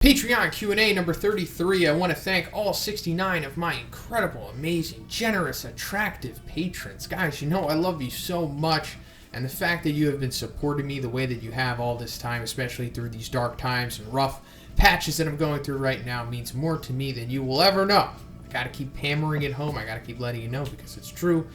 Patreon Q&A number 33. I want to thank all 69 of my incredible, amazing, generous, attractive patrons. Guys, you know I love you so much, and the fact that you have been supporting me the way that you have all this time, especially through these dark times and rough patches that I'm going through right now, means more to me than you will ever know. I gotta keep hammering it home. I gotta keep letting you know because it's true.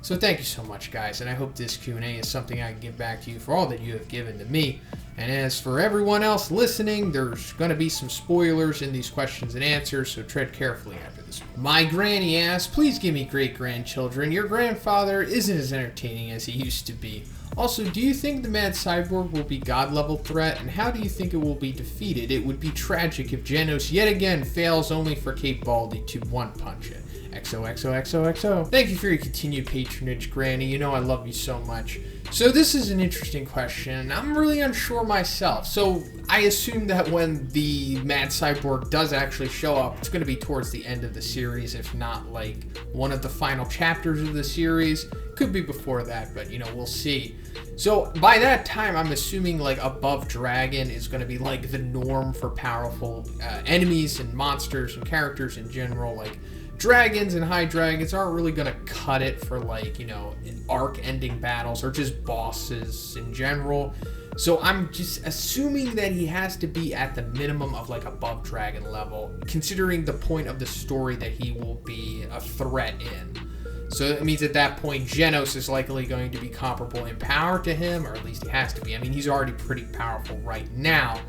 So thank you so much, guys, and I hope this Q&A is something I can give back to you for all that you have given to me. And as for everyone else listening, there's going to be some spoilers in these questions and answers, so tread carefully after this one. My granny asks, please give me great-grandchildren. Your grandfather isn't as entertaining as he used to be. Also, do you think the Mad Cyborg will be God-level threat, and how do you think it will be defeated? It would be tragic if Genos yet again fails only for Cape Baldy to one-punch it. XOXOXOXO. Thank you for your continued patronage, Granny. You know I love you so much. So this is an interesting question. I'm really unsure myself. So I assume that when the Mad Cyborg does actually show up, it's going to be towards the end of the series, if not like one of the final chapters of the series. Could be before that, but you know, we'll see. So by that time, I'm assuming like above dragon is going to be like the norm for powerful enemies and monsters and characters in general. Like dragons and high dragons aren't really going to cut it for like, you know, arc-ending battles or just bosses in general. So I'm just assuming that he has to be at the minimum of like above dragon level, considering the point of the story that he will be a threat in. So it means at that point, Genos is likely going to be comparable in power to him, or at least he has to be. I mean, he's already pretty powerful right now,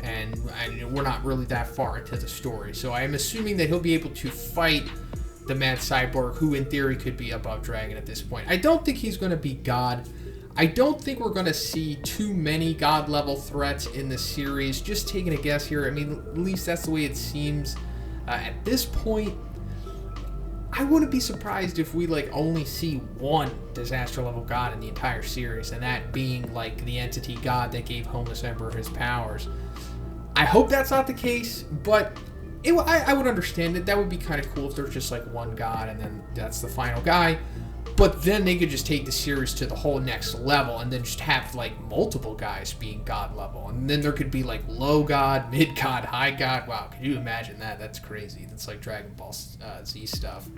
and we're not really that far into the story. So I'm assuming that he'll be able to fight the Mad Cyborg, who in theory could be above dragon at this point. I don't think he's going to be God. I don't think we're going to see too many God-level threats in the series. Just taking a guess here. I mean, at least that's the way it seems at this point. I wouldn't be surprised if we like only see one disaster level god in the entire series, and that being like the entity god that gave Homeless Emperor his powers. I hope that's not the case, but I would understand it. That would be kind of cool if there's just like one god and then that's the final guy. But then they could just take the series to the whole next level and then just have like multiple guys being god level. And then there could be like low god, mid god, high god. Wow, can you imagine that? That's crazy. That's like Dragon Ball Z stuff.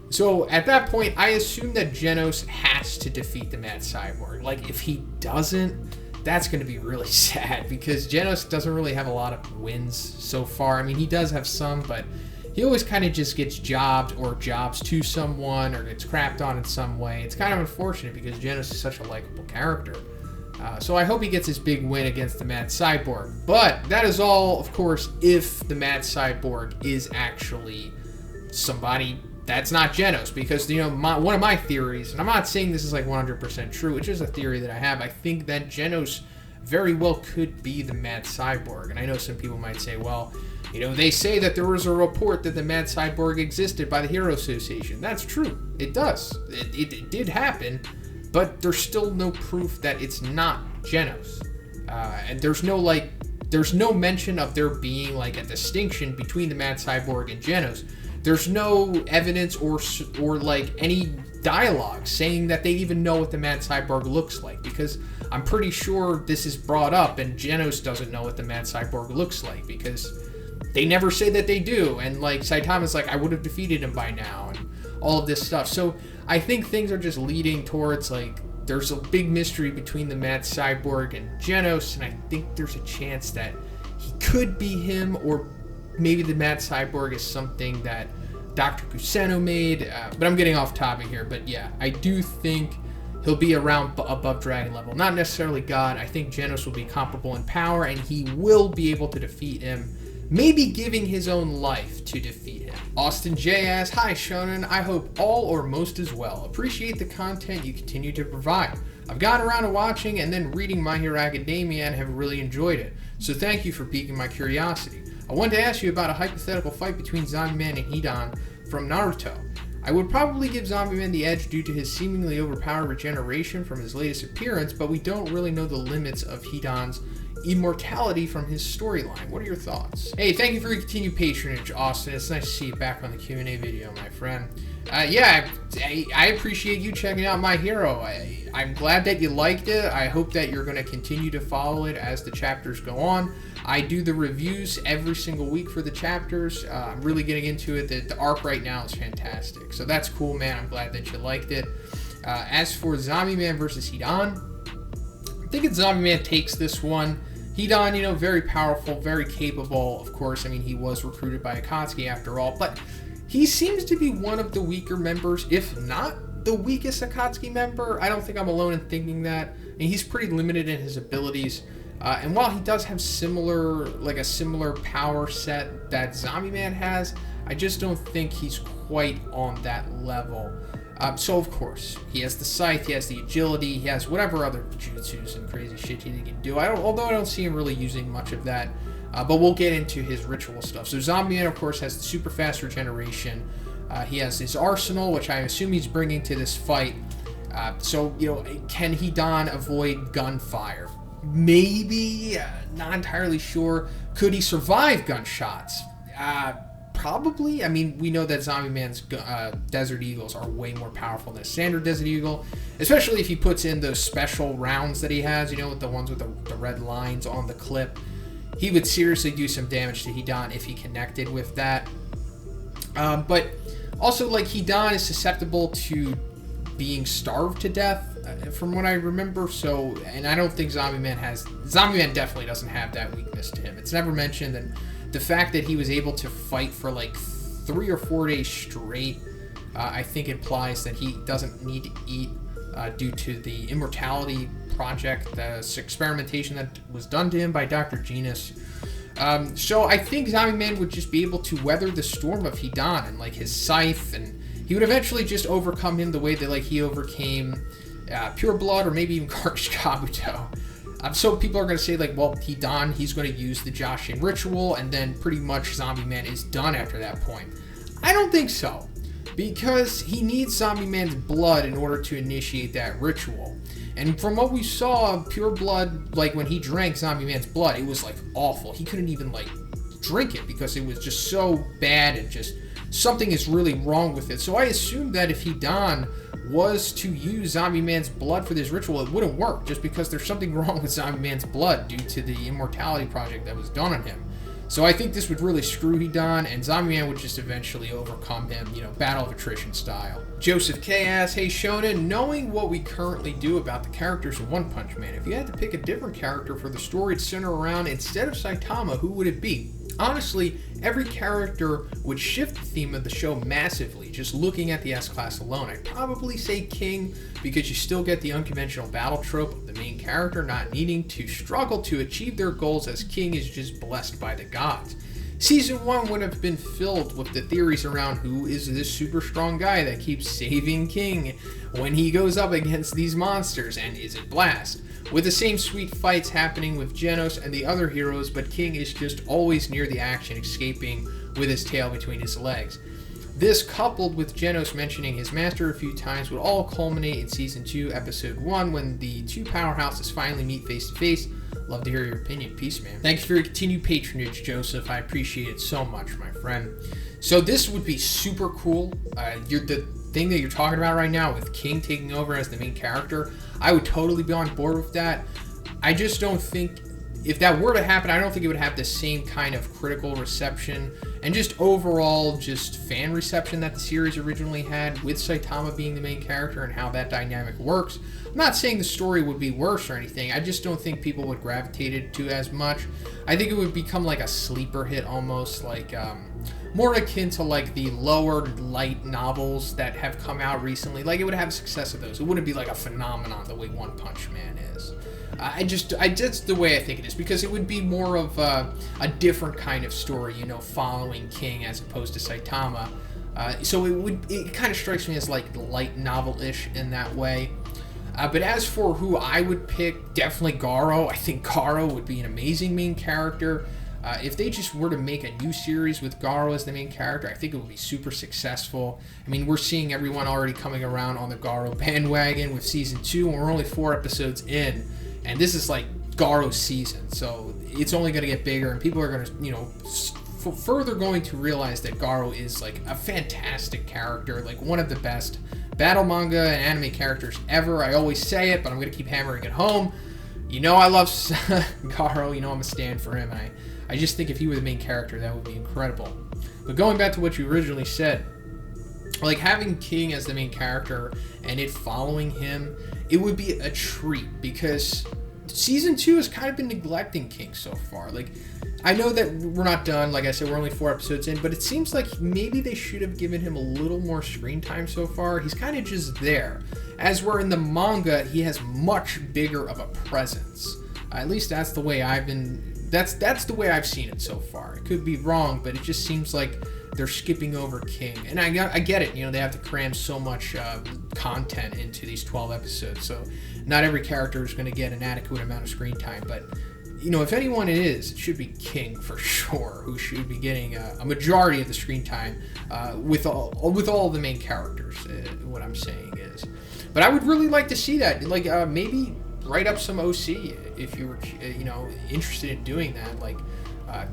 So at that point, I assume that Genos has to defeat the Mad Cyborg. Like if he doesn't, that's going to be really sad because Genos doesn't really have a lot of wins so far. I mean, he does have some, but he always kind of just gets jobbed or jobs to someone or gets crapped on in some way. It's kind of unfortunate because Genos is such a likable character. So I hope he gets his big win against the Mad Cyborg. But that is all, of course, if the Mad Cyborg is actually somebody that's not Genos. Because, you know, one of my theories, and I'm not saying this is like 100% true, it's just a theory that I have. I think that Genos very well could be the Mad Cyborg. And I know some people might say, well, you know, they say that there was a report that the Mad Cyborg existed by the Hero Association. That's true. It does. It did happen, but there's still no proof that it's not Genos. And there's no mention of there being like a distinction between the Mad Cyborg and Genos. There's no evidence or like any dialogue saying that they even know what the Mad Cyborg looks like, because I'm pretty sure this is brought up and Genos doesn't know what the Mad Cyborg looks like because they never say that they do, and like Saitama's like, I would have defeated him by now, and all of this stuff. So I think things are just leading towards like there's a big mystery between the Mad Cyborg and Genos, and I think there's a chance that he could be him, or maybe the Mad Cyborg is something that Dr. Kuseno made. But I'm getting off topic here. But yeah, I do think he'll be around above dragon level, not necessarily God. I think Genos will be comparable in power, and he will be able to defeat him. Maybe giving his own life to defeat him. Austin J asks, hi Zhoniin, I hope all or most is well. Appreciate the content you continue to provide. I've gotten around to watching and then reading My Hero Academia and have really enjoyed it. So thank you for piquing my curiosity. I wanted to ask you about a hypothetical fight between Zombie Man and Hidan from Naruto. I would probably give Zombie Man the edge due to his seemingly overpowered regeneration from his latest appearance, but we don't really know the limits of Hidan's immortality from his storyline. What are your thoughts? Hey, thank you for your continued patronage, Austin. It's nice to see you back on the Q&A video, my friend. Yeah, I appreciate you checking out my hero. I'm glad that you liked it. I hope that you're going to continue to follow it as the chapters go on. I do the reviews every single week for the chapters. I'm really getting into it. The arc right now is fantastic. So that's cool, man. I'm glad that you liked it. As for Zombie Man versus Hidan, I'm thinking Zombie Man takes this one. Hidan, very powerful, very capable. Of course, I mean, he was recruited by Akatsuki after all, but he seems to be one of the weaker members, if not the weakest Akatsuki member. I don't think I'm alone in thinking that. I mean, he's pretty limited in his abilities. And while he does have a similar power set that Zombie Man has, I just don't think he's quite on that level. So of course, he has the scythe, he has the agility, he has whatever other jutsus and crazy shit he can do. Although I don't see him really using much of that. But we'll get into his ritual stuff. So Zombie Man, of course, has the super fast regeneration. He has his arsenal, which I assume he's bringing to this fight. So, can Hidan avoid gunfire? Maybe, not entirely sure. Could he survive gunshots? Probably. I mean, we know that Zombie Man's Desert Eagles are way more powerful than a standard Desert Eagle, especially if he puts in those special rounds that he has, with the ones with the red lines on the clip. He would seriously do some damage to Hidan if he connected with that. But also, Hidan is susceptible to being starved to death, from what I remember. So, and I don't think Zombie Man definitely doesn't have that weakness to him. It's never mentioned, and the fact that he was able to fight for 3 or 4 days straight, I think implies that he doesn't need to eat due to the immortality project, the experimentation that was done to him by Dr. Genus. So I think Zombie Man would just be able to weather the storm of Hidan and his scythe, and he would eventually just overcome him the way that he overcame Pure Blood, or maybe even Garbage Kabuto. So people are going to say Hidan, he's going to use the Joshin ritual, and then pretty much Zombie Man is done after that point. I don't think so, because he needs Zombie Man's blood in order to initiate that ritual. And from what we saw, Pure Blood, when he drank Zombie Man's blood, it was awful. He couldn't even drink it because it was just so bad, and just something is really wrong with it. So I assume that if Hidan was to use Zombie Man's blood for this ritual, it wouldn't work, just because there's something wrong with Zombie Man's blood due to the immortality project that was done on him. So I think this would really screw Hidan, and Zombie Man would just eventually overcome him, battle of attrition style. Joseph K asks, hey Zhoniin, knowing what we currently do about the characters of One Punch Man, if you had to pick a different character for the story to center around instead of Saitama, who would it be? Honestly, every character would shift the theme of the show massively, just looking at the S-Class alone. I'd probably say King, because you still get the unconventional battle trope of the main character not needing to struggle to achieve their goals, as King is just blessed by the gods. Season 1 would have been filled with the theories around who is this super strong guy that keeps saving King when he goes up against these monsters, and is it Blast? With the same sweet fights happening with Genos and the other heroes, but King is just always near the action, escaping with his tail between his legs. This, coupled with Genos mentioning his master a few times, would all culminate in Season 2, Episode 1, when the two powerhouses finally meet face to face. Love to hear your opinion. Peace, man. Thanks for your continued patronage, Joseph. I appreciate it so much, my friend. So this would be super cool. The thing that you're talking about right now with King taking over as the main character, I would totally be on board with that. I just don't think, if that were to happen, I don't think it would have the same kind of critical reception and just overall just fan reception that the series originally had, with Saitama being the main character and how that dynamic works. I'm not saying the story would be worse or anything, I just don't think people would gravitate it to as much. I think it would become a sleeper hit almost, more akin to the lower light novels that have come out recently. It would have success of those. It wouldn't be a phenomenon the way One Punch Man is. That's the way I think it is, because it would be more of a different kind of story, following King as opposed to Saitama. So it kind of strikes me as light novel-ish in that way. But as for who I would pick, definitely Garo. I think Garo would be an amazing main character. If they just were to make a new series with Garo as the main character, I think it would be super successful. I mean, we're seeing everyone already coming around on the Garo bandwagon with Season 2, and we're only 4 episodes in. And this is Garo's season, so it's only going to get bigger, and people are going to, further going to realize that Garo is like a fantastic character, like one of the best battle manga and anime characters ever. I always say it, but I'm going to keep hammering it home. You know I love Garo, you know I'm a stand for him, and I just think if he were the main character, that would be incredible. But going back to what you originally said, like having King as the main character and it following him, it would be a treat, because season 2 has kind of been neglecting King so far. Like, I know that we're not done, like I said, we're only 4 episodes in, but it seems like maybe they should have given him a little more screen time so far. He's kind of just there. As we're in the manga, he has much bigger of a presence. At least that's the way that's the way I've seen it so far. It could be wrong, but it just seems like they're skipping over King. And I get it, you know, they have to cram so much content into these 12 episodes, so not every character is going to get an adequate amount of screen time, but you know, if anyone it should be King for sure, who should be getting a majority of the screen time with all the main characters. What I'm saying is, but I would really like to see that. Like maybe write up some OC if you were you know, interested in doing that. Like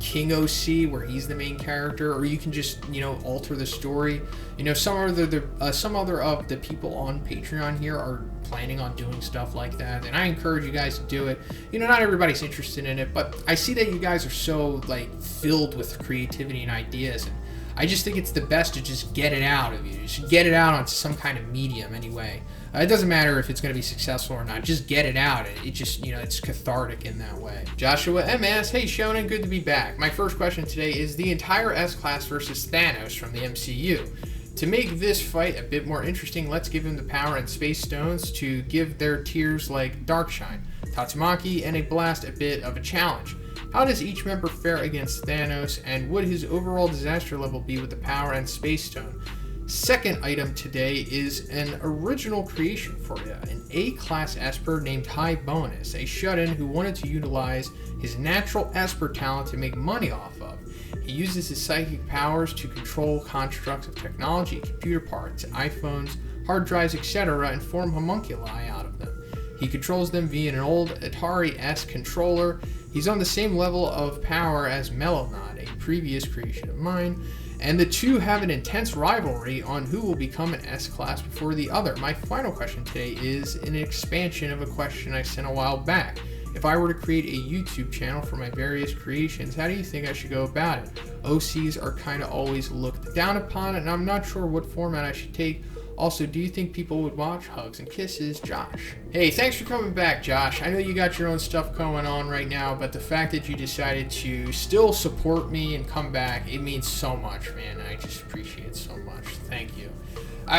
King OC, where he's the main character, or you can just, you know, alter the story. You know, some other of the people on Patreon here are planning on doing stuff like that, and I encourage you guys to do it. You know, not everybody's interested in it, but I see that you guys are so like filled with creativity and ideas, and I just think it's the best to just get it out of you. Just get it out on some kind of medium anyway. It doesn't matter if it's going to be successful or not. Just get it out. It just, you know, it's cathartic in that way. Joshua M asks, hey Zhoniin, good to be back. My first question today is the entire S-Class versus Thanos from the MCU. To make this fight a bit more interesting, let's give him the power and space stones to give their tiers like Darkshine, Tatsumaki, and a Blast a bit of a challenge. How does each member fare against Thanos, and would his overall disaster level be with the power and space stone? Second item today is an original creation for you, an A-class Esper named High Bonus, a shut-in who wanted to utilize his natural Esper talent to make money off of. He uses his psychic powers to control constructs of technology, computer parts, iPhones, hard drives, etc., and form homunculi out of them. He controls them via an old Atari-S controller. He's on the same level of power as Melonod, a previous creation of mine, and the two have an intense rivalry on who will become an S-Class before the other. My final question today is an expansion of a question I sent a while back. If I were to create a YouTube channel for my various creations, how do you think I should go about it? OCs are kind of always looked down upon, and I'm not sure what format I should take. Also, do you think people would watch? Hugs and kisses, Josh. Hey, thanks for coming back, Josh. I know you got your own stuff going on right now, but the fact that you decided to still support me and come back, it means so much, man. I just appreciate it so much. Thank you.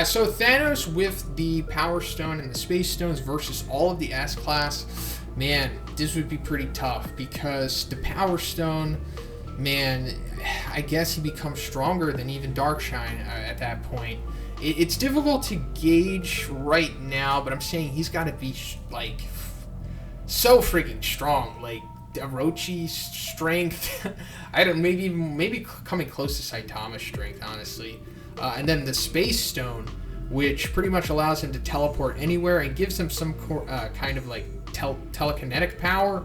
So Thanos with the Power Stone and the Space Stones versus all of the S-Class, man, this would be pretty tough, because the Power Stone, man, I guess he becomes stronger than even Darkshine at that point. It's difficult to gauge right now, but I'm saying he's got to be like so freaking strong, like Orochi strength. I don't, maybe coming close to Saitama's strength, honestly. And then the Space Stone, which pretty much allows him to teleport anywhere and gives him some kind of like telekinetic power.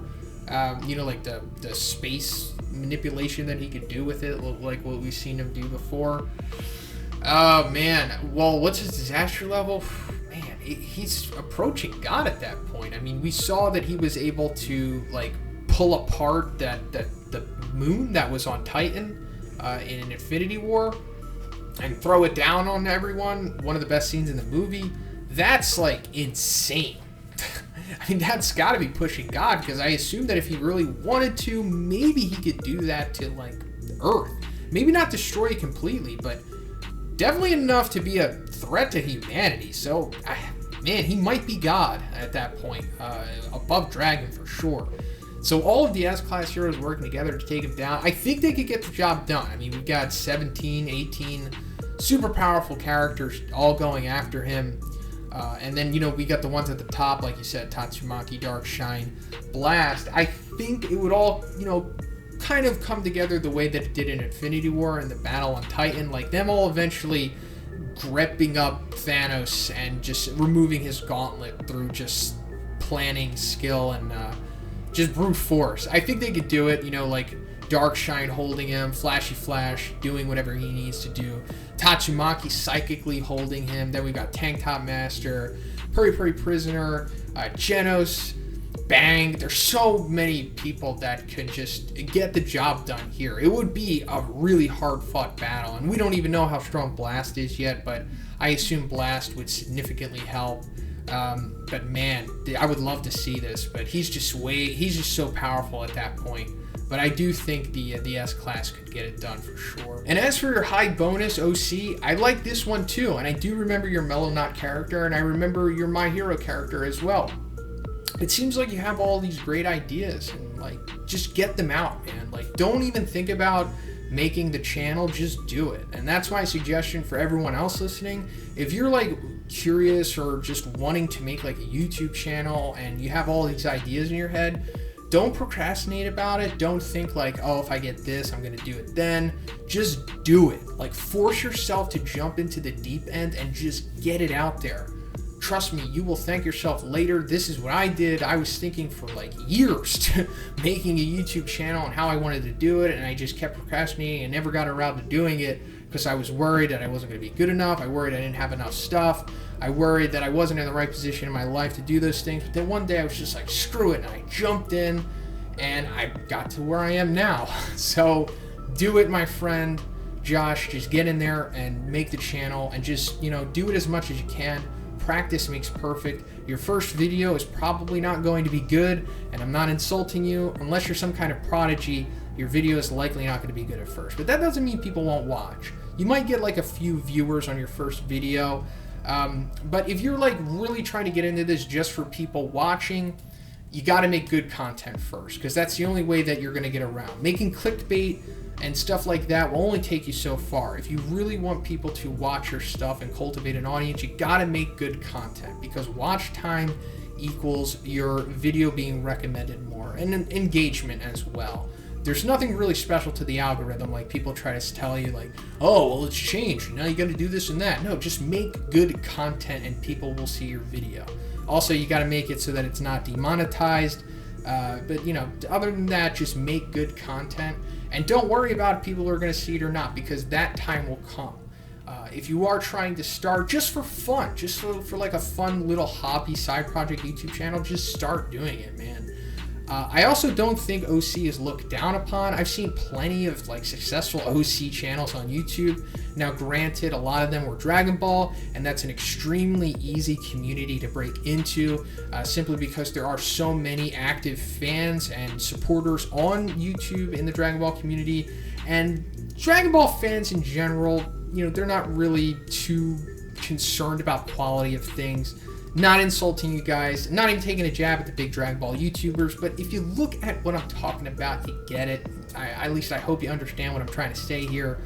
You know, like the space manipulation that he could do with it, like what we've seen him do before. Oh man, well, what's his disaster level? Man, he's approaching God at that point. I mean, we saw that he was able to like pull apart the moon that was on Titan in an Infinity War and throw it down on everyone. One of the best scenes in the movie. That's like insane. I mean, that's got to be pushing God, because I assume that if he really wanted to, maybe he could do that to like Earth. Maybe not destroy it completely, but definitely enough to be a threat to humanity. So, man, he might be God at that point, above Dragon for sure. So all of the S-Class heroes working together to take him down. I think they could get the job done. I mean, we've got 17, 18 super powerful characters all going after him. And then, you know, we got the ones at the top, like you said, Tatsumaki, Darkshine, Blast. I think it would all, you know, kind of come together the way that it did in Infinity War and the battle on Titan, like them all eventually gripping up Thanos and just removing his gauntlet through just planning, skill, and just brute force. I think they could do it, you know, like Darkshine holding him, Flashy Flash doing whatever he needs to do, Tatsumaki psychically holding him. Then we got Tank Top Master, Puri Puri Prisoner, Genos, Bang. There's so many people that could just get the job done here. It would be a really hard-fought battle, and we don't even know how strong Blast is yet, but I assume Blast would significantly help. But man, I would love to see this, but he's just so powerful at that point. But I do think the S-Class could get it done for sure. And as for your high bonus OC, I like this one too, and I do remember your Mellow Knot character, and I remember your My Hero character as well. It seems like you have all these great ideas, and like, just get them out, man. Like, don't even think about making the channel, just do it. And that's my suggestion for everyone else listening. If you're like curious or just wanting to make like a YouTube channel and you have all these ideas in your head, don't procrastinate about it. Don't think like, oh, if I get this, I'm gonna do it then. Just do it. Like, force yourself to jump into the deep end and just get it out there. Trust me, you will thank yourself later. This is what I did. I was thinking for like years to making a YouTube channel and how I wanted to do it, and I just kept procrastinating and never got around to doing it because I was worried that I wasn't going to be good enough. I worried I didn't have enough stuff. I worried that I wasn't in the right position in my life to do those things. But then one day I was just like, screw it, and I jumped in and I got to where I am now. So do it, my friend Josh. Just get in there and make the channel and just, do it as much as you can. Practice makes perfect. Your first video is probably not going to be good, and I'm not insulting you. Unless you're some kind of prodigy, your video is likely not going to be good at first. But that doesn't mean people won't watch. You might get like a few viewers on your first video, but if you're like really trying to get into this just for people watching, you got to make good content first, because that's the only way that you're going to get around. Making clickbait and stuff like that will only take you so far. If you really want people to watch your stuff and cultivate an audience, you gotta make good content, because watch time equals your video being recommended more, and engagement as well. There's nothing really special to the algorithm like people try to tell you, like, oh, well, it's changed, now you gotta do this and that. No, just make good content and people will see your video. Also, you gotta make it so that it's not demonetized. But other than that, just make good content, and don't worry about if people are going to see it or not, because that time will come. If you are trying to start just for fun, just for like a fun little hobby side project YouTube channel, just start doing it, man. I also don't think OC is looked down upon. I've seen plenty of like successful OC channels on YouTube. Now, granted, a lot of them were Dragon Ball, and that's an extremely easy community to break into, simply because there are so many active fans and supporters on YouTube in the Dragon Ball community. And Dragon Ball fans in general, they're not really too concerned about quality of things. Not insulting you guys, not even taking a jab at the big Dragon Ball YouTubers, but if you look at what I'm talking about, you get it. At least I hope you understand what I'm trying to say here.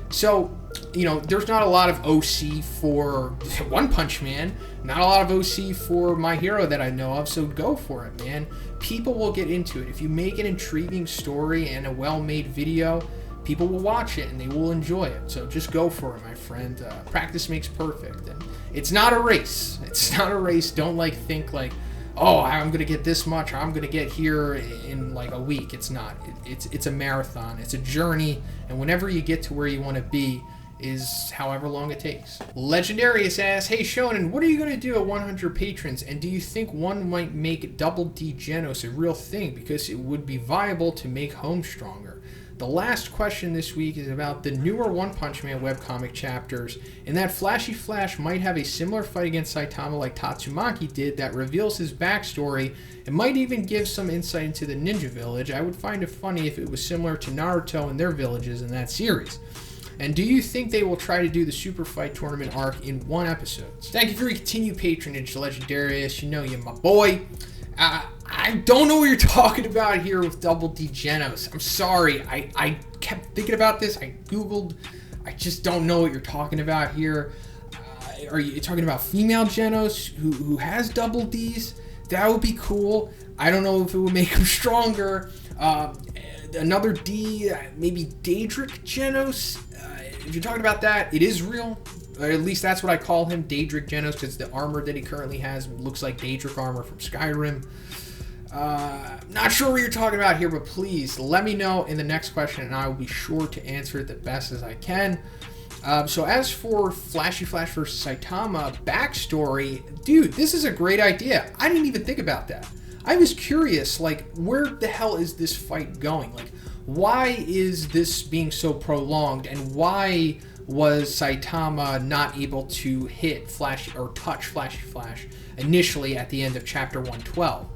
So, there's not a lot of OC for One Punch Man, not a lot of OC for My Hero that I know of, so go for it, man. People will get into it. If you make an intriguing story and a well-made video, people will watch it and they will enjoy it. So just go for it, my friend. Practice makes perfect. And it's not a race. It's not a race. Don't think like, oh, I'm gonna get this much, or I'm gonna get here in like a week. It's not. It's a marathon. It's a journey, and whenever you get to where you want to be is however long it takes. Legandaryus asks, hey Zhoniin, what are you gonna do at 100 patrons, and do you think one might make Double D Genos a real thing, because it would be viable to make home stronger? The last question this week is about the newer One Punch Man webcomic chapters, and that Flashy Flash might have a similar fight against Saitama like Tatsumaki did that reveals his backstory and might even give some insight into the ninja village. I would find it funny if it was similar to Naruto and their villages in that series. And do you think they will try to do the Super Fight Tournament arc in one episode? Thank you for your continued patronage, Legandaryus. You're my boy. I don't know what you're talking about here with Double D Genos. I'm sorry. I kept thinking about this. I Googled. I just don't know what you're talking about here. Are you talking about female Genos who has double Ds? That would be cool. I don't know if it would make him stronger. Another D, maybe Daedric Genos. If you're talking about that, it is real. Or at least that's what I call him, Daedric Genos, because the armor that he currently has looks like Daedric armor from Skyrim. Not sure what you're talking about here, but please let me know in the next question, and I will be sure to answer it the best as I can. So as for Flashy Flash versus Saitama backstory, dude, this is a great idea. I didn't even think about that. I was curious, like, where the hell is this fight going? Like, why is this being so prolonged, and why was Saitama not able to hit Flash or touch Flashy Flash initially at the end of Chapter 112?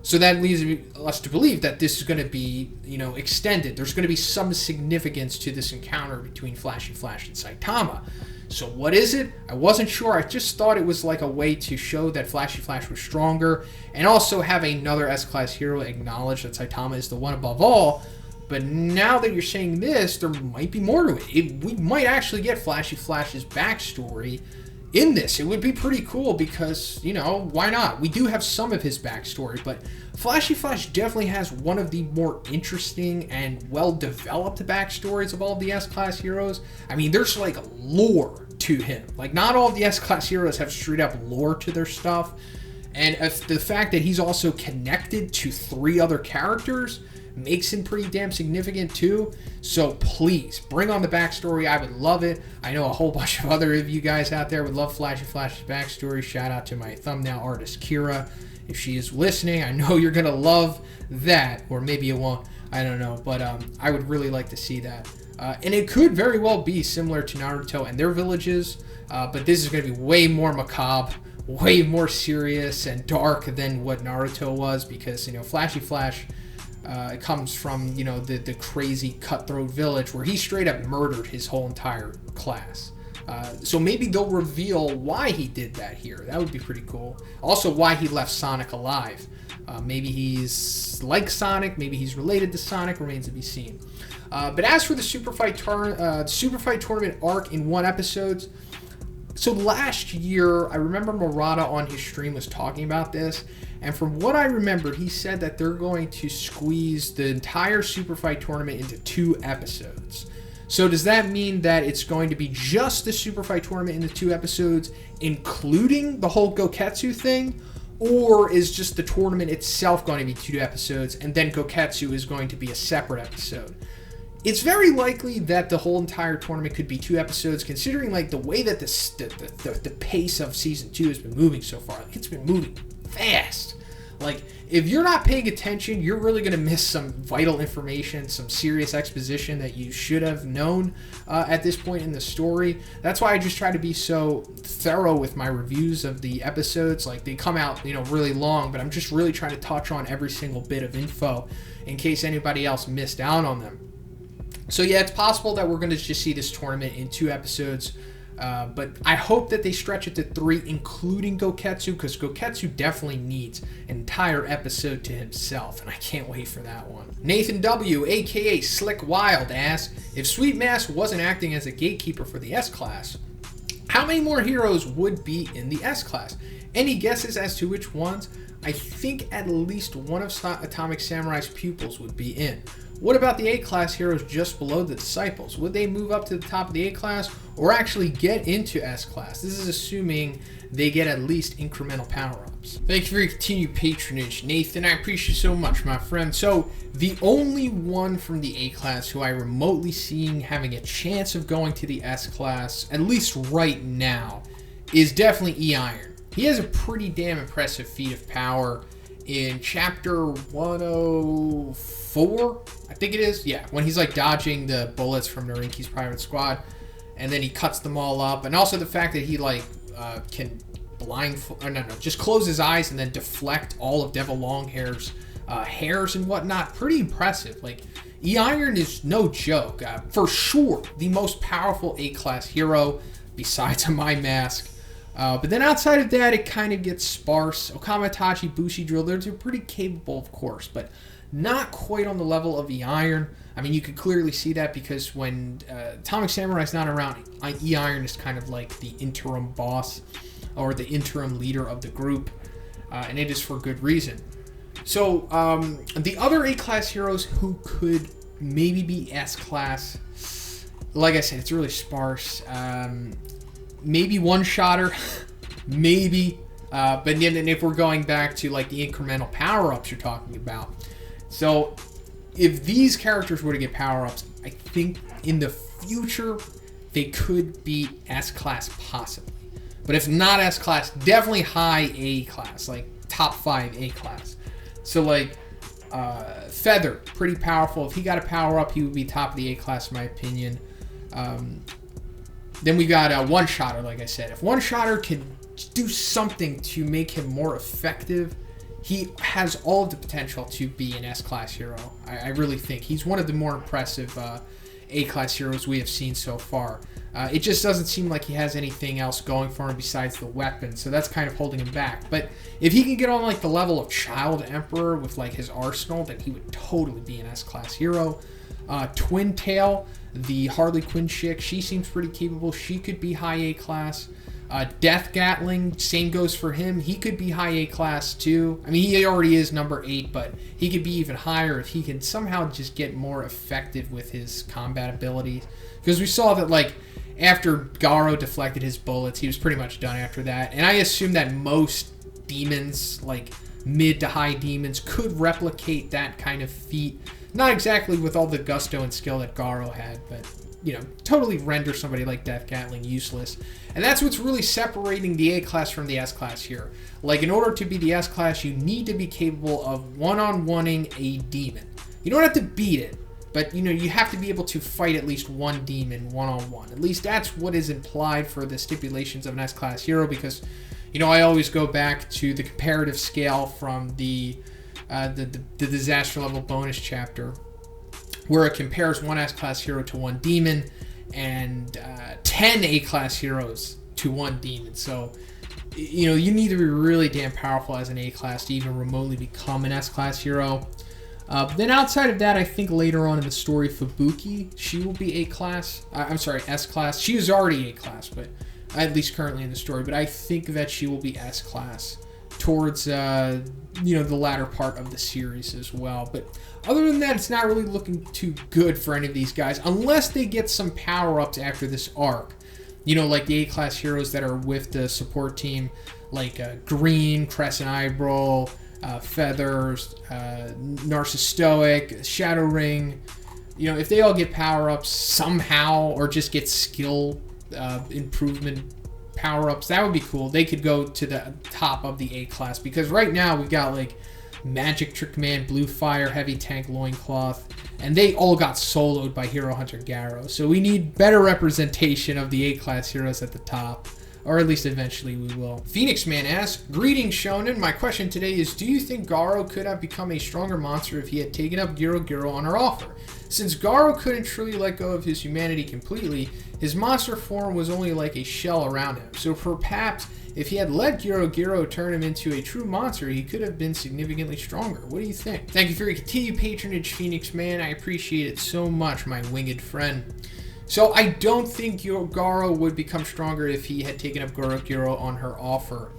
So that leads us to believe that this is going to be, extended. There's going to be some significance to this encounter between Flashy Flash and Saitama. So what is it? I wasn't sure. I just thought it was like a way to show that Flashy Flash was stronger, and also have another S-Class hero acknowledge that Saitama is the one above all. But now that you're saying this, there might be more to it. We might actually get Flashy Flash's backstory in this. It would be pretty cool because, why not? We do have some of his backstory, but Flashy Flash definitely has one of the more interesting and well-developed backstories of all of the S-Class heroes. I mean, there's like lore to him. Like, not all of the S-Class heroes have straight-up lore to their stuff. And the fact that he's also connected to 3 other characters makes him pretty damn significant too. So please bring on the backstory. I would love it. I know a whole bunch of other of you guys out there would love Flashy Flash's backstory. Shout out to my thumbnail artist Kira, if she is listening. I know you're gonna love that, or maybe you won't, I don't know, but I would really like to see that. And it could very well be similar to Naruto and their villages, but this is going to be way more macabre, way more serious and dark than what Naruto was, because Flashy Flash comes from, the crazy cutthroat village where he straight up murdered his whole entire class. So maybe they'll reveal why he did that here. That would be pretty cool. Also, why he left Sonic alive. Maybe he's like Sonic, maybe he's related to Sonic, remains to be seen. But as for the Super Fight Tournament arc in 1 episode, so last year, I remember Murata on his stream was talking about this, and from what I remember, he said that they're going to squeeze the entire Super Fight Tournament into 2 episodes. So does that mean that it's going to be just the Super Fight Tournament into 2 episodes, including the whole Goketsu thing? Or is just the tournament itself going to be 2 episodes, and then Goketsu is going to be a separate episode? It's very likely that the whole entire tournament could be 2 episodes, considering like the way that the pace of Season 2 has been moving so far. Like, it's been moving fast. Like, if you're not paying attention, you're really going to miss some vital information, some serious exposition that you should have known at this point in the story. That's why I just try to be so thorough with my reviews of the episodes. Like, they come out, really long, but I'm just really trying to touch on every single bit of info in case anybody else missed out on them. So yeah, it's possible that we're going to just see this tournament in 2 episodes, but I hope that they stretch it to 3, including Goketsu, because Goketsu definitely needs an entire episode to himself, and I can't wait for that one. Nathan W, aka Slick Wild, asks, if Sweet Mask wasn't acting as a gatekeeper for the S-Class, how many more heroes would be in the S-Class? Any guesses as to which ones? I think at least one of Atomic Samurai's pupils would be in. What about the A-Class heroes just below the Disciples? Would they move up to the top of the A-Class or actually get into S-Class? This is assuming they get at least incremental power-ups. Thank you for your continued patronage, Nathan. I appreciate you so much, my friend. So, the only one from the A-Class who I remotely seeing having a chance of going to the S-Class, at least right now, is definitely E-Iron. He has a pretty damn impressive feat of power in Chapter 104, I think it is. Yeah, when he's like dodging the bullets from Narinki's private squad, and then he cuts them all up. And also the fact that he can just close his eyes and then deflect all of Devil Longhair's hairs and whatnot. Pretty impressive. Like, E-Iron is no joke. For sure, the most powerful A-Class hero besides a My Mask. But then outside of that, it kind of gets sparse. Okamatachi, Bushi Drill, they're pretty capable, of course, but not quite on the level of E-Iron. I mean, you could clearly see that because when Atomic Samurai's not around, E-Iron is kind of like the interim boss or the interim leader of the group, and it is for good reason. So, the other A-Class heroes who could maybe be S-Class, like I said, it's really sparse. Maybe One-Shotter, maybe. But then if we're going back to like the incremental power-ups you're talking about, so if these characters were to get power-ups, I think in the future they could be S-Class possibly. But if not S-Class, definitely high A-Class, like top 5 A-Class. So like Feather, pretty powerful. If he got a power-up, he would be top of the A-Class in my opinion. Then we got a One-Shotter, like I said. If One-Shotter can do something to make him more effective, he has all of the potential to be an S-Class hero. I really think. He's one of the more impressive A-Class heroes we have seen so far. It just doesn't seem like he has anything else going for him besides the weapon, so that's kind of holding him back. But if he can get on like the level of Child Emperor with like his arsenal, then he would totally be an S-Class hero. Twin Tail, the Harley Quinn chick, she seems pretty capable. She could be high A-Class. Death Gatling, same goes for him. He could be high A-Class too. I mean, he already is number 8, but he could be even higher if he can somehow just get more effective with his combat abilities. Because we saw that, like, after Garo deflected his bullets, he was pretty much done after that. And I assume that most demons, like mid to high demons, could replicate that kind of feat. Not exactly with all the gusto and skill that Garo had, but, you know, totally render somebody like Death Gatling useless. And that's what's really separating the A-Class from the S-Class here. Like, in order to be the S-Class, you need to be capable of one-on-oneing a demon. You don't have to beat it, but, you know, you have to be able to fight at least one demon one-on-one. At least that's what is implied for the stipulations of an S-Class hero, because, you know, I always go back to the comparative scale from the disaster level bonus chapter, where it compares one S-Class hero to one demon, and 10 A-Class heroes to one demon. So, you know, you need to be really damn powerful as an A-Class to even remotely become an S-Class hero. Then outside of that, I think later on in the story, Fubuki, she will be A-Class. I'm sorry, S-Class. She is already A-Class, but at least currently in the story. But I think that she will be S-Class towards, you know, the latter part of the series as well. But other than that, it's not really looking too good for any of these guys, unless they get some power-ups after this arc. You know, like the A-Class heroes that are with the support team, like Green, Crescent Eyebrow, Feathers, Narcisstoic, Shadow Ring. You know, if they all get power-ups somehow, or just get skill improvement power-ups, that would be cool. They could go to the top of the A-Class, because right now we've got like Magic Trick Man, Blue Fire, Heavy Tank, Loincloth, and they all got soloed by Hero Hunter Garo. So we need better representation of the A-Class heroes at the top, or at least eventually we will. Phoenix Man asks, "Greetings, Shonen. My question today is, do you think Garo could have become a stronger monster if he had taken up Giro on her offer? Since Garo couldn't truly let go of his humanity completely, his monster form was only like a shell around him. So perhaps if he had let Giro turn him into a true monster, he could have been significantly stronger. What do you think?" Thank you for your continued patronage, Phoenix Man. I appreciate it so much, my winged friend. So I don't think Garo would become stronger if he had taken up Giro on her offer.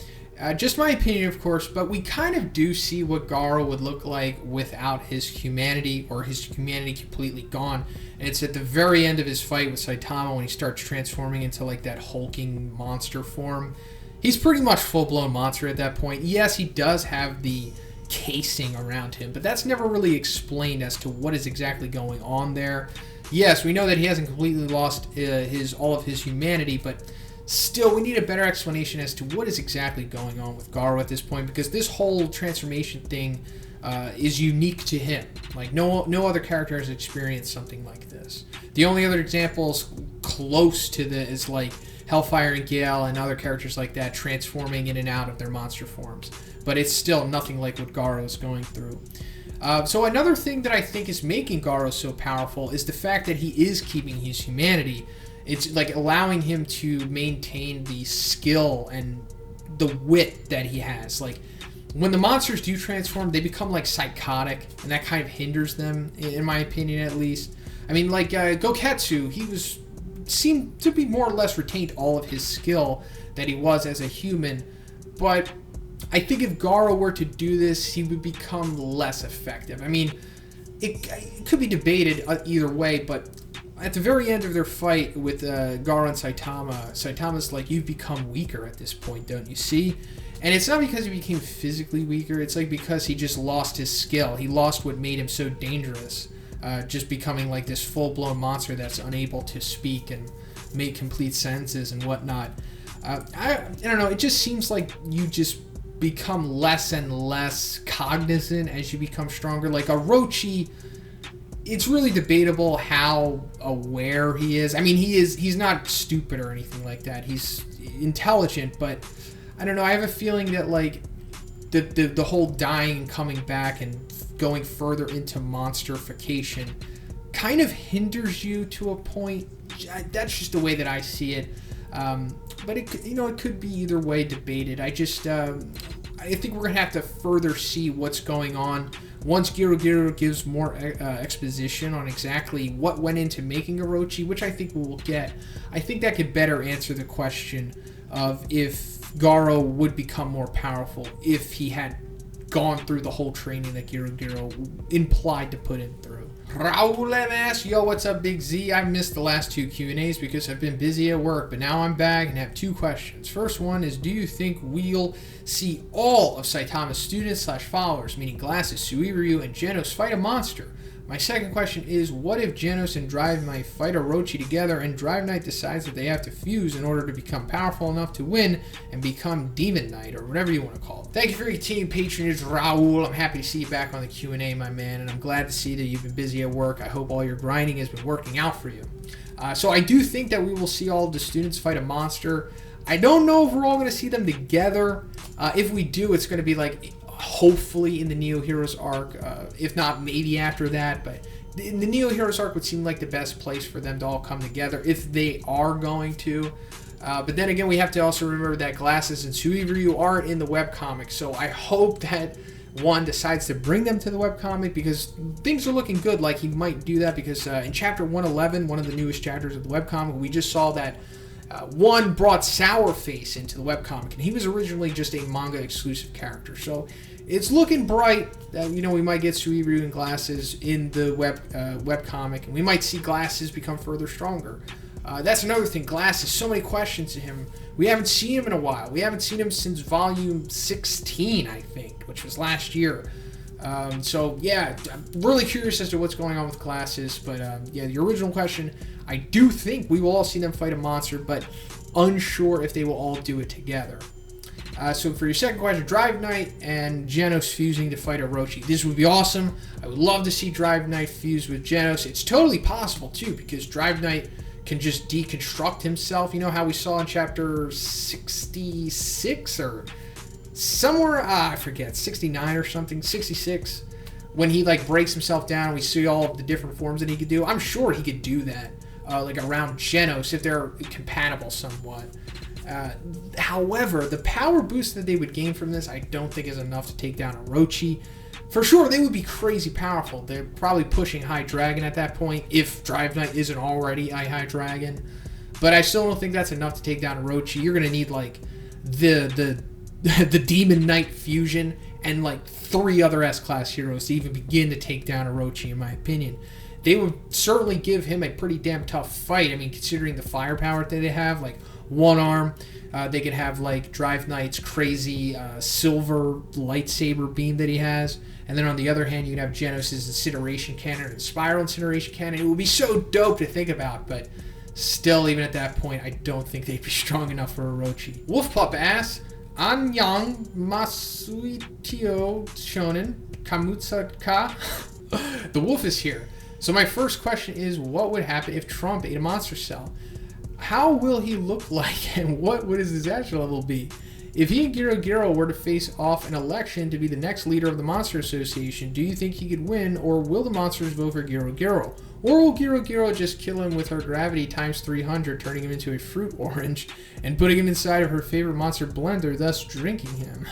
Just my opinion, of course, but we kind of do see what Garo would look like without his humanity, or his humanity completely gone. And it's at the very end of his fight with Saitama when he starts transforming into like that hulking monster form. He's pretty much full-blown monster at that point. Yes, he does have the casing around him, but that's never really explained as to what is exactly going on there. Yes, we know that he hasn't completely lost all of his humanity, but still, we need a better explanation as to what is exactly going on with Garo at this point, because this whole transformation thing is unique to him. Like, no other character has experienced something like this. The only other examples close to this is like Hellfire and Gale and other characters like that transforming in and out of their monster forms. But it's still nothing like what Garo is going through. So another thing that I think is making Garo so powerful is the fact that he is keeping his humanity. It's like allowing him to maintain the skill and the wit that he has. Like, when the monsters do transform, they become like psychotic, and that kind of hinders them, in my opinion at least. I mean, like Goketsu, he seemed to be more or less retained all of his skill that he was as a human, but I think if Garo were to do this, he would become less effective. I mean, it could be debated either way, but at the very end of their fight with Garo and Saitama's like, "You've become weaker at this point, don't you see?" And it's not because he became physically weaker. It's like because he just lost his skill. He lost what made him so dangerous. Just becoming like this full-blown monster that's unable to speak and make complete sentences and whatnot. I don't know. It just seems like you just become less and less cognizant as you become stronger. Like Orochi, it's really debatable how aware he is. I mean, he's not stupid or anything like that. He's intelligent, but I don't know. I have a feeling that like the whole dying and coming back and going further into monsterification kind of hinders you to a point. That's just the way that I see it. But it could be either way, debated. I think we're gonna have to further see what's going on once Girogiru gives more exposition on exactly what went into making Orochi, which I think we will get. I think that could better answer the question of if Garo would become more powerful if he had gone through the whole training that Girogiru implied to put him through. Raul M asks, yo, what's up, Big Z? I missed the last 2 Q&As because I've been busy at work, but now I'm back and have 2 questions. First one is, do you think we'll see all of Saitama's students/followers, meaning Glasses, Suiryu, and Genos, fight a monster? My second question is, what if Genos and Drive Knight fight Orochi together and Drive Knight decides that they have to fuse in order to become powerful enough to win and become Demon Knight, or whatever you want to call it? Thank you for your team patronage, Raul. I'm happy to see you back on the Q&A, my man, and I'm glad to see that you've been busy at work. I hope all your grinding has been working out for you. So I do think that we will see all of the students fight a monster. I don't know if we're all going to see them together. If we do, it's going to be like hopefully in the Neo Heroes arc, if not maybe after that, but the Neo Heroes arc would seem like the best place for them to all come together if they are going to. But then again, we have to also remember that Glasses and Suiryu aren't in the webcomic, so I hope that one decides to bring them to the webcomic, because things are looking good like he might do that, because in chapter 111, one of the newest chapters of the webcomic, we just saw that one brought Sourface into the webcomic, and he was originally just a manga exclusive character. So it's looking bright that we might get Suiryu and Glasses in the webcomic, and we might see Glasses become further stronger. That's another thing. Glasses, so many questions to him. We haven't seen him in a while. We haven't seen him since volume 16, I think, which was last year. So yeah, I'm really curious as to what's going on with Glasses. But yeah, the original question, I do think we will all see them fight a monster, but unsure if they will all do it together. So for your second question, Drive Knight and Genos fusing to fight Orochi. This would be awesome. I would love to see Drive Knight fuse with Genos. It's totally possible too, because Drive Knight can just deconstruct himself. You know how we saw in chapter 66 or somewhere, I forget, 69 or something, 66, when he like breaks himself down and we see all of the different forms that he could do. I'm sure he could do that like around Genos if they're compatible somewhat. However, the power boost that they would gain from this I don't think is enough to take down Orochi. For sure, they would be crazy powerful. They're probably pushing High Dragon at that point, if Drive Knight isn't already a High Dragon. But I still don't think that's enough to take down Orochi. You're going to need like the Demon Knight fusion and like 3 other S-Class heroes to even begin to take down Orochi, in my opinion. They would certainly give him a pretty damn tough fight. I mean, considering the firepower that they have, like one arm, they could have like Drive Knight's crazy silver lightsaber beam that he has. And then on the other hand, you could have Genos' incineration cannon and spiral incineration cannon. It would be so dope to think about, but still, even at that point, I don't think they'd be strong enough for Orochi. Wolfpup asks, Anyang Masuitio Shonen Kamutsa Ka? The wolf is here. So my first question is, what would happen if Trump ate a monster cell? How will he look like, and what would his disaster level be? If he and Girogiru were to face off an election to be the next leader of the Monster Association, do you think he could win, or will the monsters vote for Girogiru? Or will Girogiru just kill him with her gravity times 300, turning him into a fruit orange, and putting him inside of her favorite monster blender, thus drinking him?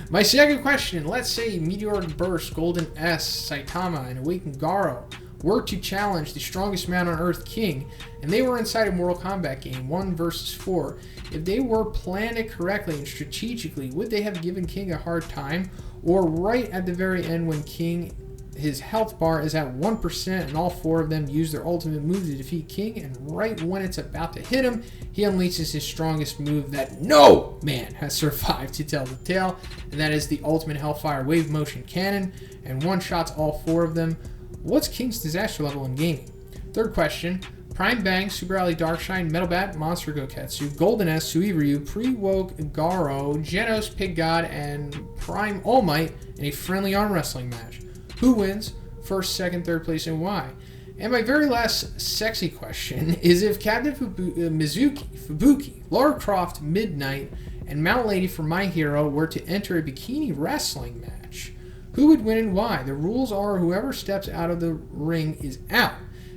My second question, let's say Meteoric Burst, Golden S, Saitama, and Awakened Garo were to challenge the strongest man on Earth, King, and they were inside a Mortal Kombat game, 1 versus 4. If they were planned it correctly and strategically, would they have given King a hard time? Or right at the very end when King his health bar is at 1%, and all 4 of them use their ultimate move to defeat King, and right when it's about to hit him, he unleashes his strongest move that no man has survived to tell the tale, and that is the ultimate Hellfire Wave Motion Cannon, and one-shots all 4 of them. What's King's disaster level in gaming? Third question. Prime Bang, Super Alley Darkshine, Metal Bat, Monster Goketsu, Golden S, Suivryu, Pre-Woke Garo, Genos Pig God, and Prime All Might in a friendly arm wrestling match. Who wins? First, second, third place, and why? And my very last sexy question is if Captain Fubuki, Lara Croft, Midnight, and Mount Lady from My Hero were to enter a bikini wrestling match, who would win and why? The rules are whoever steps out of the ring is out.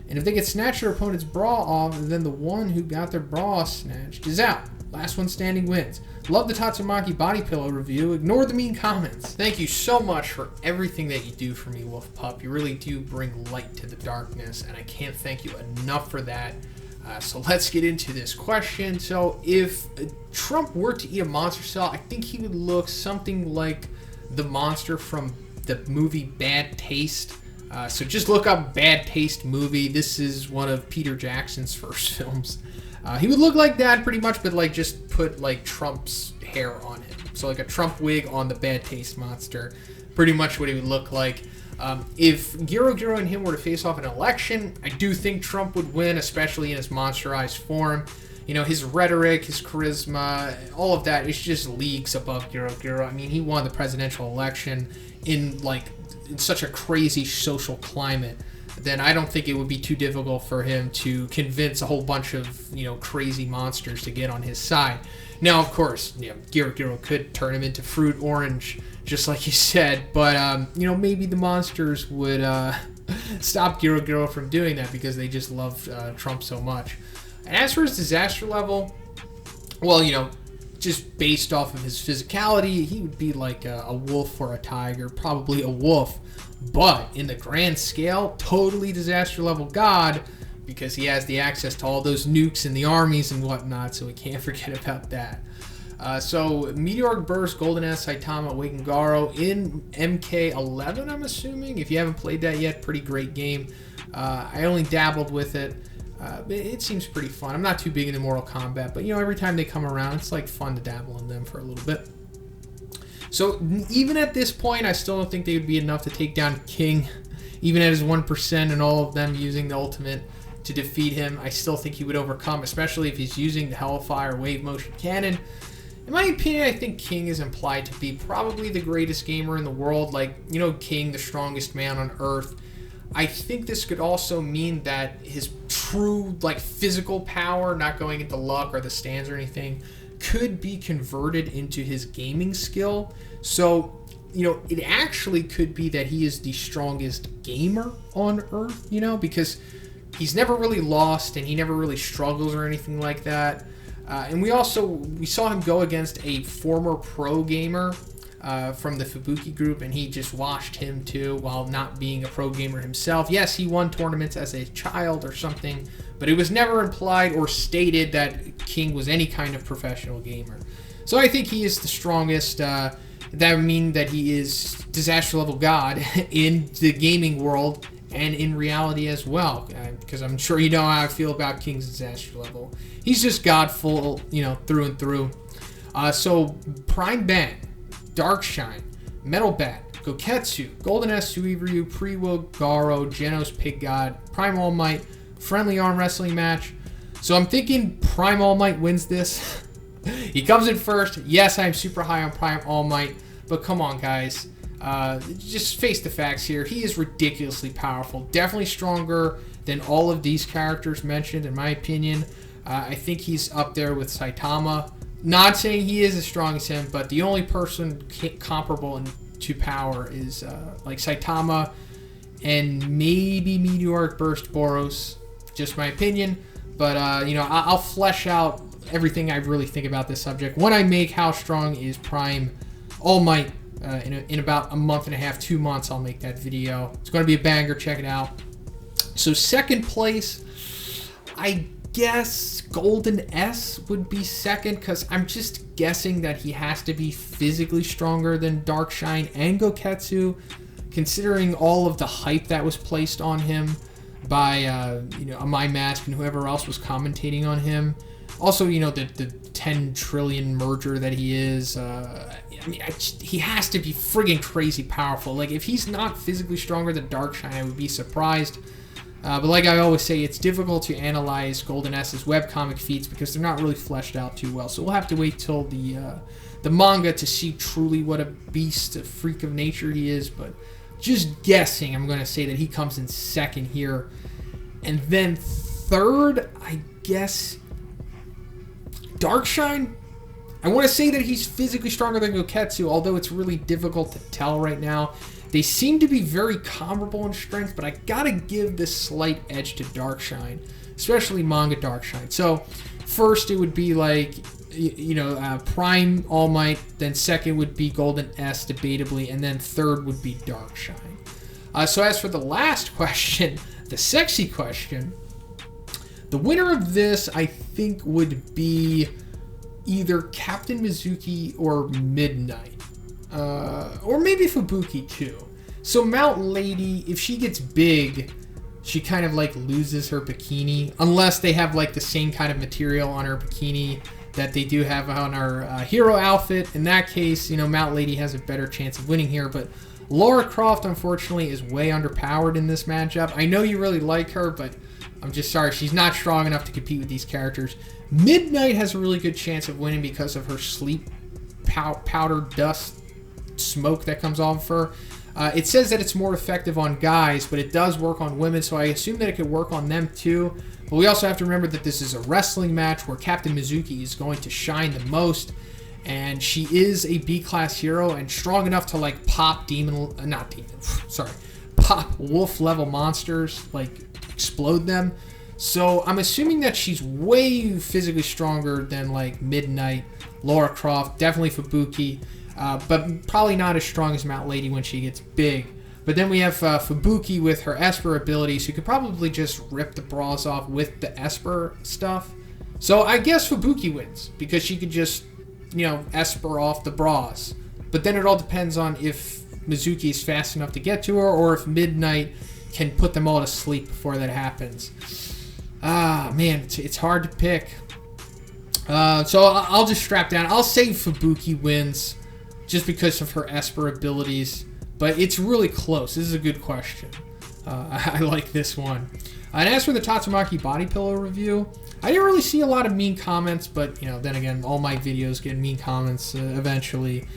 And if they get snatched their opponent's bra off, then the one who got their bra snatched is out. Last one standing wins. Love the Tatsumaki body pillow review. Ignore the mean comments. Thank you so much for everything that you do for me, Wolf Pup. You really do bring light to the darkness, and I can't thank you enough for that. So let's get into this question. So if Trump were to eat a monster cell, I think he would look something like the monster from the movie Bad Taste. So just look up Bad Taste movie. This is one of Peter Jackson's first films. He would look like that pretty much, but like just put like Trump's hair on him. So like a Trump wig on the Bad Taste monster. Pretty much what he would look like. If Giro and him were to face off in an election, I do think Trump would win, especially in his monsterized form. You know, his rhetoric, his charisma, all of that is just leagues above Giro. I mean, he won the presidential election in such a crazy social climate, then I don't think it would be too difficult for him to convince a whole bunch of, crazy monsters to get on his side. Now, of course, Giro could turn him into Fruit Orange, just like you said, but, maybe the monsters would stop Giro from doing that because they just love Trump so much. And as for his disaster level, well, just based off of his physicality, he would be like a wolf or a tiger, probably a wolf. But in the grand scale, totally disaster level god, because he has the access to all those nukes and the armies and whatnot, so we can't forget about that. So Meteoric Burst, Golden S, Saitama, Awakened Garo in MK11, I'm assuming. If you haven't played that yet, pretty great game. I only dabbled with it. It seems pretty fun. I'm not too big into Mortal Kombat, but every time they come around, it's like fun to dabble in them for a little bit. So even at this point, I still don't think they would be enough to take down King. Even at his 1% and all of them using the ultimate to defeat him, I still think he would overcome, especially if he's using the Hellfire Wave Motion Cannon. In my opinion, I think King is implied to be probably the greatest gamer in the world. Like, King, the strongest man on Earth. I think this could also mean that his true, physical power, not going into luck or the stands or anything, could be converted into his gaming skill. So, it actually could be that he is the strongest gamer on Earth, because he's never really lost and he never really struggles or anything like that. And we saw him go against a former pro gamer from the Fubuki group, and he just washed him too while not being a pro gamer himself. Yes, he won tournaments as a child or something, but it was never implied or stated that King was any kind of professional gamer. So I think he is the strongest. That would mean that he is disaster level god in the gaming world and in reality as well, because I'm sure you know how I feel about King's disaster level. He's just godful, through and through. So Prime Bang, Darkshine, Metal Bat, Goketsu, Golden S, Suivryu, Pre-Woke Garo, Genos Pig God, Prime All Might, friendly arm wrestling match. So I'm thinking Prime All Might wins this. He comes in first. Yes, I'm super high on Prime All Might, but come on, guys. Just face the facts here. He is ridiculously powerful. Definitely stronger than all of these characters mentioned, in my opinion. I think he's up there with Saitama. Not saying he is as strong as him, but the only person comparable to power is Saitama and maybe Meteoric Burst Boros. Just my opinion. But, I'll flesh out everything I really think about this subject when I make How Strong is Prime All Might. In about a month and a half, 2 months, I'll make that video. It's going to be a banger. Check it out. So second place, I guess Golden S would be second, because I'm just guessing that he has to be physically stronger than Darkshine and Goketsu, considering all of the hype that was placed on him by My Mask and whoever else was commentating on him. Also, the 10 trillion merger that he is. He has to be friggin' crazy powerful. Like, if he's not physically stronger than Darkshine, I would be surprised. But like I always say, it's difficult to analyze Golden S's webcomic feats because they're not really fleshed out too well. So we'll have to wait till the manga to see truly what a beast, a freak of nature he is. But just guessing, I'm going to say that he comes in second here. And then third, I guess, Darkshine. I want to say that he's physically stronger than Goketsu, although it's really difficult to tell right now. They seem to be very comparable in strength, but I gotta give this slight edge to Darkshine, especially manga Darkshine. So first it would be like, Prime All Might, then second would be Golden S, debatably, and then third would be Darkshine. So as for the last question, the sexy question, the winner of this, I think, would be either Captain Mizuki or Midnight. Or maybe Fubuki too. So Mount Lady, if she gets big, she kind of like loses her bikini, unless they have like the same kind of material on her bikini that they do have on her hero outfit. In that case, Mount Lady has a better chance of winning here, but Lara Croft, unfortunately, is way underpowered in this matchup. I know you really like her, but I'm just sorry, she's not strong enough to compete with these characters. Midnight has a really good chance of winning because of her sleep powder dust smoke that comes off of her. It says that it's more effective on guys, but it does work on women, so I assume that it could work on them too. But we also have to remember that this is a wrestling match where Captain Mizuki is going to shine the most, and she is a B-class hero and strong enough to like pop pop wolf level monsters, like explode them. So I'm assuming that she's way physically stronger than like Midnight, Lara Croft, definitely Fubuki, but probably not as strong as Mount Lady when she gets big. But then we have Fubuki with her Esper abilities, who could probably just rip the bras off with the Esper stuff. So I guess Fubuki wins, because she could just, Esper off the bras. But then it all depends on if Mizuki is fast enough to get to her, or if Midnight can put them all to sleep before that happens. Man, it's hard to pick. So I'll just strap down. I'll say Fubuki wins, just because of her Esper abilities. But it's really close. This is a good question. I like this one. And as for the Tatsumaki body pillow review, I didn't really see a lot of mean comments, but then again, all my videos get mean comments eventually.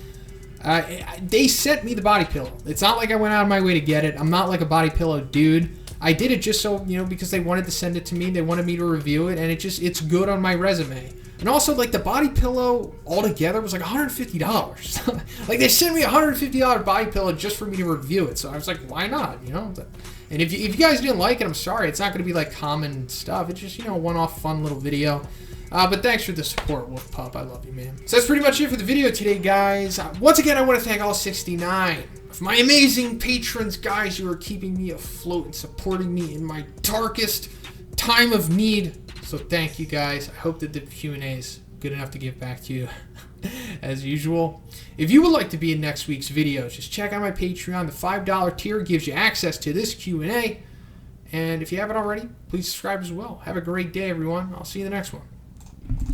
They sent me the body pillow. It's not like I went out of my way to get it. I'm not like a body pillow dude. I did it just so, because they wanted to send it to me. They wanted me to review it, and it's good on my resume. And also, like, the body pillow altogether was like $150. Like, they sent me a $150 body pillow just for me to review it. So I was like, why not, And if you guys didn't like it, I'm sorry. It's not going to be, like, common stuff. It's just, a one-off fun little video. But thanks for the support, Wolf Pup. I love you, man. So that's pretty much it for the video today, guys. Once again, I want to thank all 69 of my amazing patrons, guys. You are keeping me afloat and supporting me in my darkest time of need. So thank you, guys. I hope that the Q&A is good enough to give back to you as usual. If you would like to be in next week's video, just check out my Patreon. The $5 tier gives you access to this Q&A. And if you haven't already, please subscribe as well. Have a great day, everyone. I'll see you in the next one.